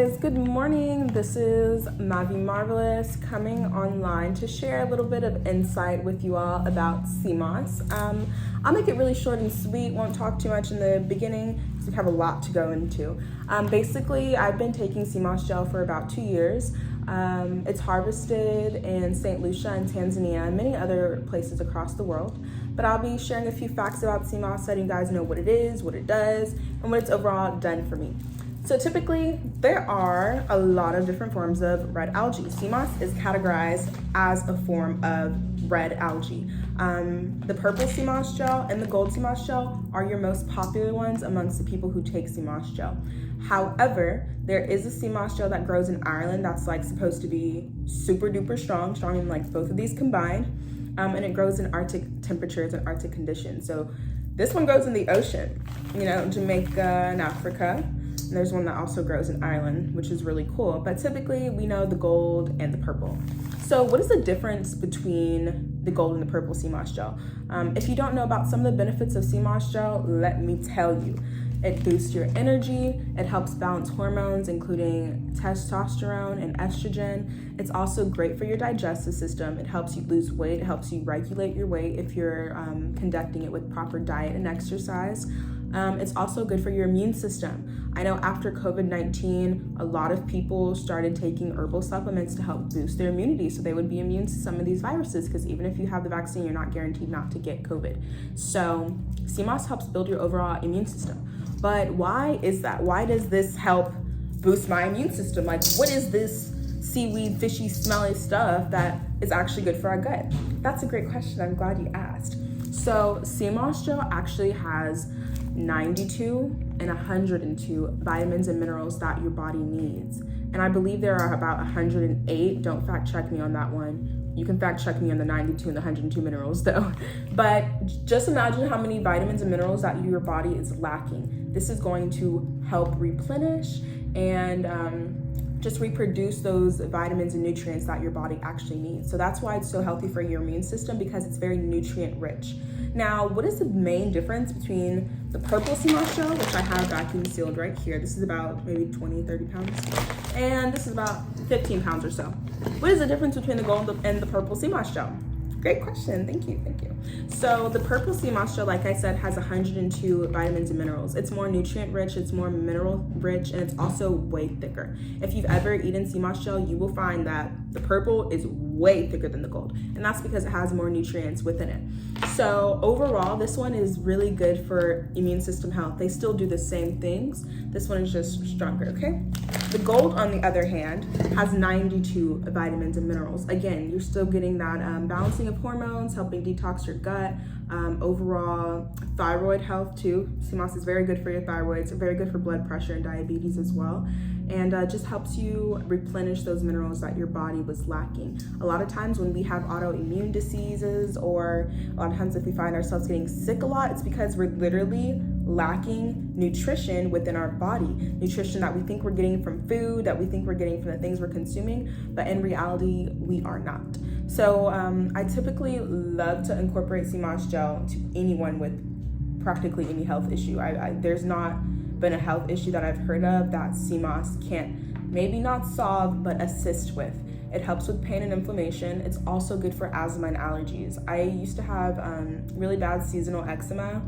Good morning. This is Mavi Marvelous coming online to share a little bit of insight with you all about sea moss. I'll make it really short and sweet, won't talk too much in the beginning because we have a lot to go into. Basically, I've been taking sea moss gel for about 2 years. It's harvested in St. Lucia in Tanzania and many other places across the world. But I'll be sharing a few facts about sea moss, letting you guys know what it is, what it does, and what it's overall done for me. So typically, there are a lot of different forms of red algae. Sea moss is categorized as a form of red algae. The purple sea moss gel and the gold sea moss gel are your most popular ones amongst the people who take sea moss gel. However, there is a sea moss gel that grows in Ireland that's like supposed to be super duper strong in like both of these combined, and it grows in Arctic temperatures and Arctic conditions. So this one grows in the ocean, Jamaica and Africa. And there's one that also grows in Ireland, which is really cool. But typically, we know the gold and the purple. So what is the difference between the gold and the purple sea moss gel? If you don't know about some of the benefits of sea moss gel, let me tell you. It boosts your energy. It helps balance hormones, including testosterone and estrogen. It's also great for your digestive system. It helps you lose weight. It helps you regulate your weight if you're conducting it with proper diet and exercise. It's also good for your immune system. I know after COVID-19, a lot of people started taking herbal supplements to help boost their immunity so they would be immune to some of these viruses, because even if you have the vaccine, you're not guaranteed not to get COVID. So sea moss helps build your overall immune system. But why is that? Why does this help boost my immune system? Like, what is this seaweed, fishy, smelly stuff that is actually good for our gut? That's a great question. I'm glad you asked. So sea moss gel actually has 92 and 102 vitamins and minerals that your body needs. And I believe there are about 108. Don't fact check me on that one. You can fact check me on the 92 and the 102 minerals though. But just imagine how many vitamins and minerals that your body is lacking. This is going to help replenish and just reproduce those vitamins and nutrients that your body actually needs. So that's why it's so healthy for your immune system, because it's very nutrient rich. Now, what is the main difference between the purple sea moss gel, which I have vacuum sealed right here? This is about maybe 20, 30 pounds. And this is about 15 pounds or so. What is the difference between the gold and the purple sea moss gel? Great question. Thank you. So the purple sea moss gel, like I said, has 102 vitamins and minerals. It's more nutrient rich, it's more mineral rich, and it's also way thicker. If you've ever eaten sea moss gel, you will find that the purple is way thicker than the gold, and that's because it has more nutrients within it. So overall, this one is really good for immune system health. They still do the same things. This one is just stronger, okay? The gold, on the other hand, has 92 vitamins and minerals. Again, you're still getting that balancing of hormones, helping detox your gut, overall thyroid health too. Sea moss is very good for your thyroid. It's very good for blood pressure and diabetes as well. And just helps you replenish those minerals that your body was lacking. A lot of times when we have autoimmune diseases, or a lot of times if we find ourselves getting sick a lot, it's because we're literally lacking nutrition within our body. Nutrition that we think we're getting from food, that we think we're getting from the things we're consuming, but in reality, we are not. So I typically love to incorporate sea moss gel to anyone with practically any health issue. There's not been a health issue that I've heard of that sea moss can't maybe not solve, but assist with. It helps with pain and inflammation. It's also good for asthma and allergies. I used to have really bad seasonal eczema.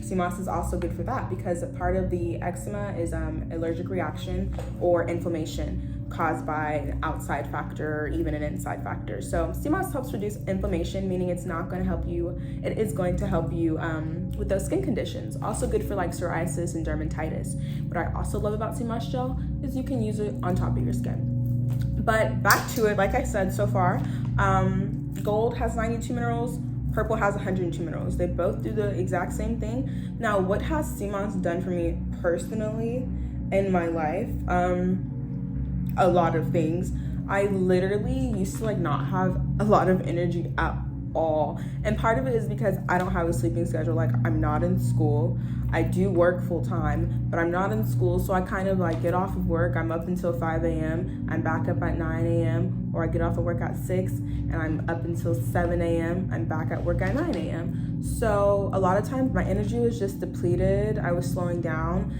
Sea moss is also good for that, because a part of the eczema is allergic reaction or inflammation caused by an outside factor or even an inside factor. So sea moss helps reduce inflammation, meaning it's not going to help you. It is going to help you with those skin conditions. Also good for like psoriasis and dermatitis. What I also love about sea moss gel is you can use it on top of your skin. But back to it, like I said so far, gold has 92 minerals. Purple has 102 minerals. They both do the exact same thing. Now, what has sea moss done for me personally in my life? A lot of things. I literally used to not have a lot of energy at all. And part of it is because I don't have a sleeping schedule. Like, I'm not in school. I do work full time, but I'm not in school. So I kind of get off of work. I'm up until 5 a.m. I'm back up at 9 a.m. Or I get off of work at 6 and I'm up until 7 a.m. I'm back at work at 9 a.m. So a lot of times my energy was just depleted. I was slowing down.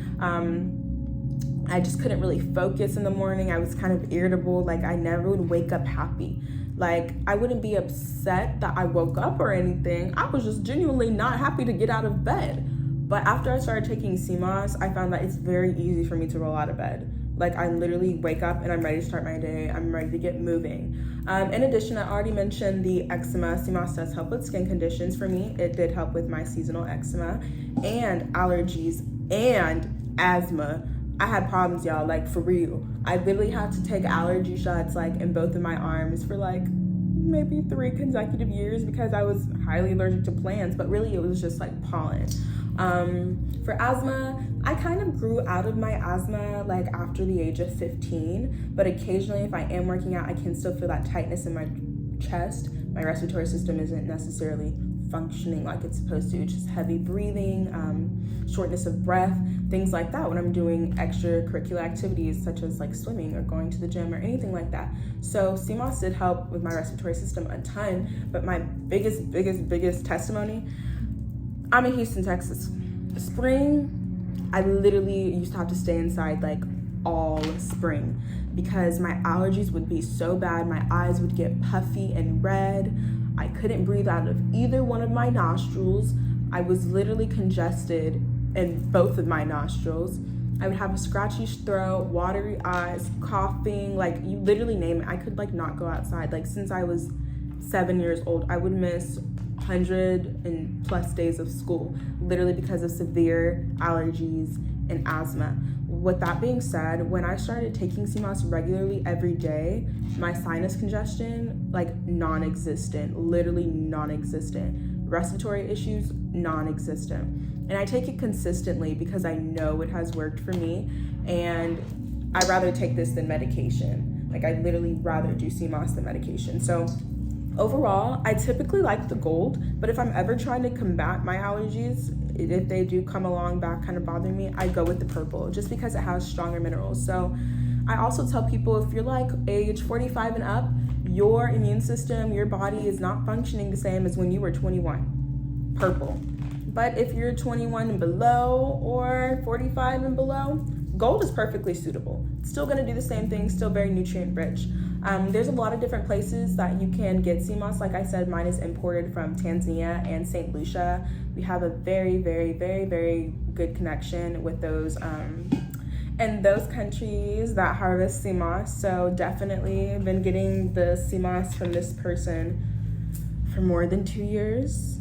I just couldn't really focus in the morning. I was kind of irritable. Like, I never would wake up happy. Like, I wouldn't be upset that I woke up or anything. I was just genuinely not happy to get out of bed. But after I started taking sea moss, I found that it's very easy for me to roll out of bed. Like, I literally wake up and I'm ready to start my day. I'm ready to get moving. In addition, I already mentioned the eczema. Sea moss does help with skin conditions for me. It did help with my seasonal eczema and allergies and asthma. I had problems, y'all, like, for real. I literally had to take allergy shots, like, in both of my arms for, like, maybe 3 consecutive years because I was highly allergic to plants, but really it was just, like, pollen. For asthma, I kind of grew out of my asthma, like, after the age of 15, but occasionally if I am working out, I can still feel that tightness in my chest. My respiratory system isn't necessarily functioning like it's supposed to. It's just heavy breathing, shortness of breath, things like that when I'm doing extracurricular activities such as like swimming or going to the gym or anything like that. So sea moss did help with my respiratory system a ton, but my biggest testimony, I'm in Houston, Texas. Spring, I literally used to have to stay inside like all spring because my allergies would be so bad. My eyes would get puffy and red. I couldn't breathe out of either one of my nostrils. I was literally congested in both of my nostrils. I would have a scratchy throat, watery eyes, coughing, like you literally name it. I could like not go outside. Like since I was 7 years old, I would miss 100+ days of school, literally because of severe allergies and asthma. With that being said, when I started taking sea moss regularly every day, my sinus congestion, like non-existent, literally non-existent. Respiratory issues, non-existent. And I take it consistently because I know it has worked for me, and I'd rather take this than medication. Like I literally rather do sea moss than medication. So overall, I typically like the gold, but if I'm ever trying to combat my allergies, if they do come along back kind of bothering me, I go with the purple just because it has stronger minerals. So I also tell people if you're like age 45 and up, your immune system, your body is not functioning the same as when you were 21. Purple. But if you're 21 and below or 45 and below, gold is perfectly suitable. Still gonna do the same thing, still very nutrient rich. There's a lot of different places that you can get sea moss. Like I said, mine is imported from Tanzania and St. Lucia. We have a very good connection with those and those countries that harvest sea moss. So definitely been getting the sea moss from this person for more than 2 years.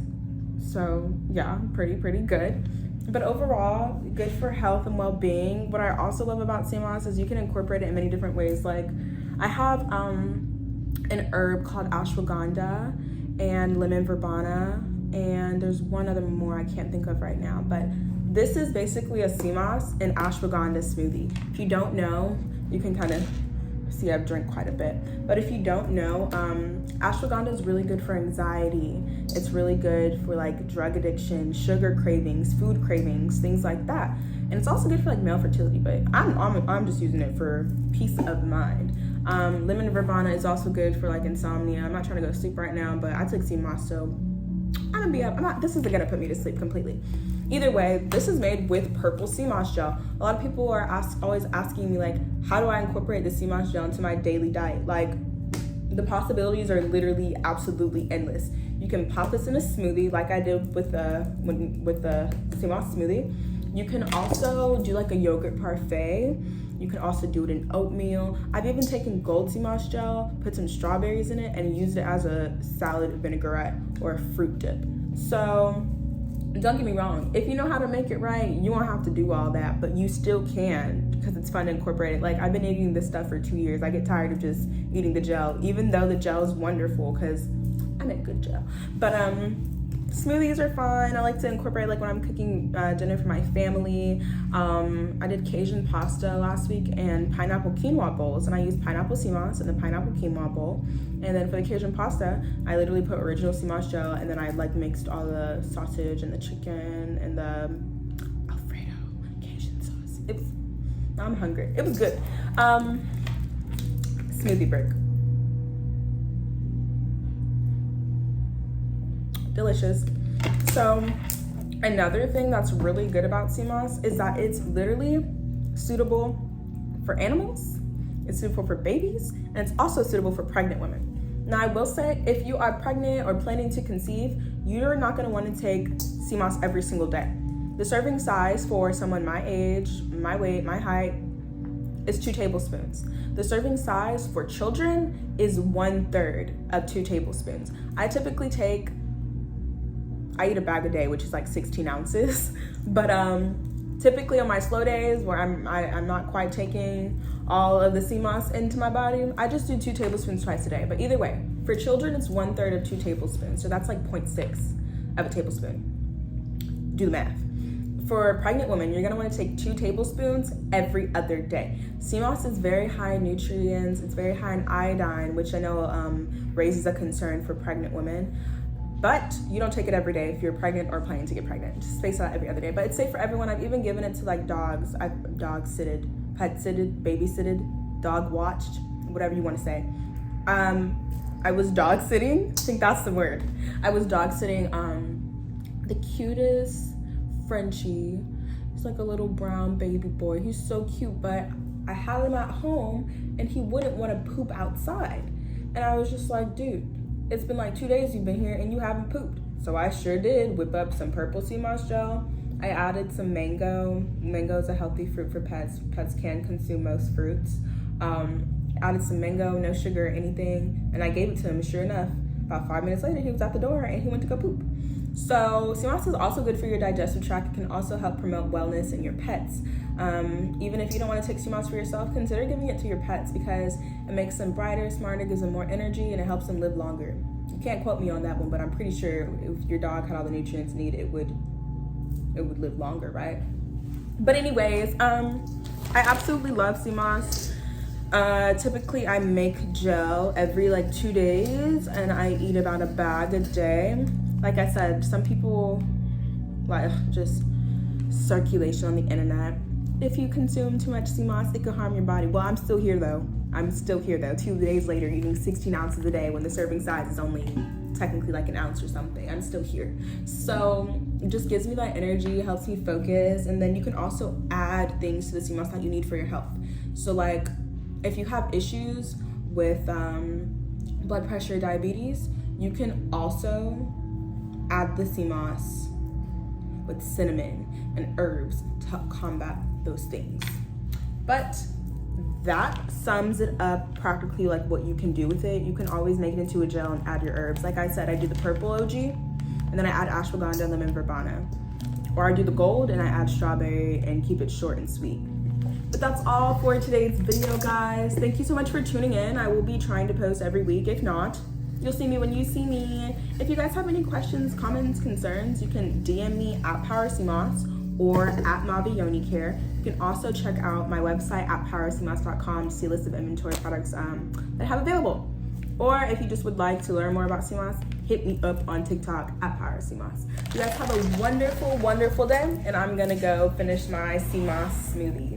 So yeah, pretty good. But overall, good for health and well-being. What I also love about sea moss is you can incorporate it in many different ways. Like I have an herb called ashwagandha and lemon verbena, and there's one other more I can't think of right now, but this is basically a sea moss and ashwagandha smoothie. If you don't know, you can kind of see I've drank quite a bit, but if you don't know, ashwagandha is really good for anxiety. It's really good for like drug addiction, sugar cravings, food cravings, things like that. And it's also good for like male fertility, but I'm just using it for peace of mind. Lemon verbena is also good for like insomnia. I'm not trying to go to sleep right now, but I took sea moss, so this isn't gonna put me to sleep completely. Either way, this is made with purple sea moss gel. A lot of people are always asking me like, how do I incorporate the sea moss gel into my daily diet? Like, the possibilities are literally absolutely endless. You can pop this in a smoothie like I did with the sea moss smoothie. You can also do like a yogurt parfait. You can also do it in oatmeal. I've even taken gold sea moss gel, put some strawberries in it, and used it as a salad vinaigrette or a fruit dip. So don't get me wrong, if you know how to make it right, you won't have to do all that, but you still can because it's fun to incorporate it. Like I've been eating this stuff for 2 years. I get tired of just eating the gel, even though the gel is wonderful because I make good gel. But smoothies are fun. I like to incorporate like when I'm cooking dinner for my family. I did Cajun pasta last week and pineapple quinoa bowls, and I used pineapple sea moss in the pineapple quinoa bowl. And then for the Cajun pasta, I literally put original sea moss gel, and then I like mixed all the sausage and the chicken and the Alfredo Cajun sauce. I'm hungry. It was good. Smoothie break. Delicious. So another thing that's really good about sea moss is that it's literally suitable for animals, it's suitable for babies, and it's also suitable for pregnant women. Now, I will say, if you are pregnant or planning to conceive, you're not going to want to take sea moss every single day. The serving size for someone my age, my weight, my height is 2 tablespoons. The serving size for children is 1/3 of 2 tablespoons. I eat a bag a day, which is like 16 ounces. But typically on my slow days where I'm not quite taking all of the sea moss into my body, I just do 2 tablespoons twice a day. But either way, for children, it's 1/3 of 2 tablespoons. So that's like 0.6 of a tablespoon. Do the math. For pregnant women, you're gonna wanna take 2 tablespoons every other day. Sea moss is very high in nutrients. It's very high in iodine, which I know raises a concern for pregnant women. But you don't take it every day if you're pregnant or planning to get pregnant. Just space it out every other day. But it's safe for everyone. I've even given it to like dogs. I've dog-sitted, pet-sitted, babysitted, dog-watched, whatever you want to say. I was dog-sitting. I think that's the word. I was dog-sitting the cutest Frenchie. He's like a little brown baby boy. He's so cute, but I had him at home and he wouldn't want to poop outside. And I was just like, dude, it's been like 2 days you've been here and you haven't pooped. So I sure did whip up some purple sea moss gel. I added some mango. Mango is a healthy fruit for pets. Pets can consume most fruits. Added some mango, no sugar or anything, and I gave it to him. Sure enough, about 5 minutes later, he was at the door and he went to go poop. So sea moss is also good for your digestive tract. It can also help promote wellness in your pets. Even if you don't want to take sea moss for yourself, consider giving it to your pets because it makes them brighter, smarter, gives them more energy, and it helps them live longer. You can't quote me on that one, but I'm pretty sure if your dog had all the nutrients needed, it would live longer, right? But anyways, I absolutely love sea moss. Typically I make gel every like 2 days and I eat about a bag a day. Like I said, some people like just circulation on the internet. If you consume too much sea moss, it could harm your body. Well, I'm still here though. 2 days later, eating 16 ounces a day when the serving size is only technically like an ounce or something. I'm still here. So it just gives me that energy, helps me focus. And then you can also add things to the sea moss that you need for your health. So like if you have issues with blood pressure, diabetes, you can also add the sea moss with cinnamon and herbs to help combat those things. But that sums it up practically like what you can do with it. You can always make it into a gel and add your herbs. Like I said, I do the purple OG and then I add ashwagandha, lemon verbena. Or I do the gold and I add strawberry and keep it short and sweet. But that's all for today's video, guys. Thank you so much for tuning in. I will be trying to post every week. If not, you'll see me when you see me. If you guys have any questions, comments, concerns, you can DM me at PowerSeaMoss or at MaviYoniCare. You can also check out my website at powerseamoss.com to see a list of inventory products that I have available. Or if you just would like to learn more about sea moss, hit me up on TikTok at PowerSeaMoss. You guys have a wonderful, wonderful day, and I'm gonna go finish my sea moss smoothie.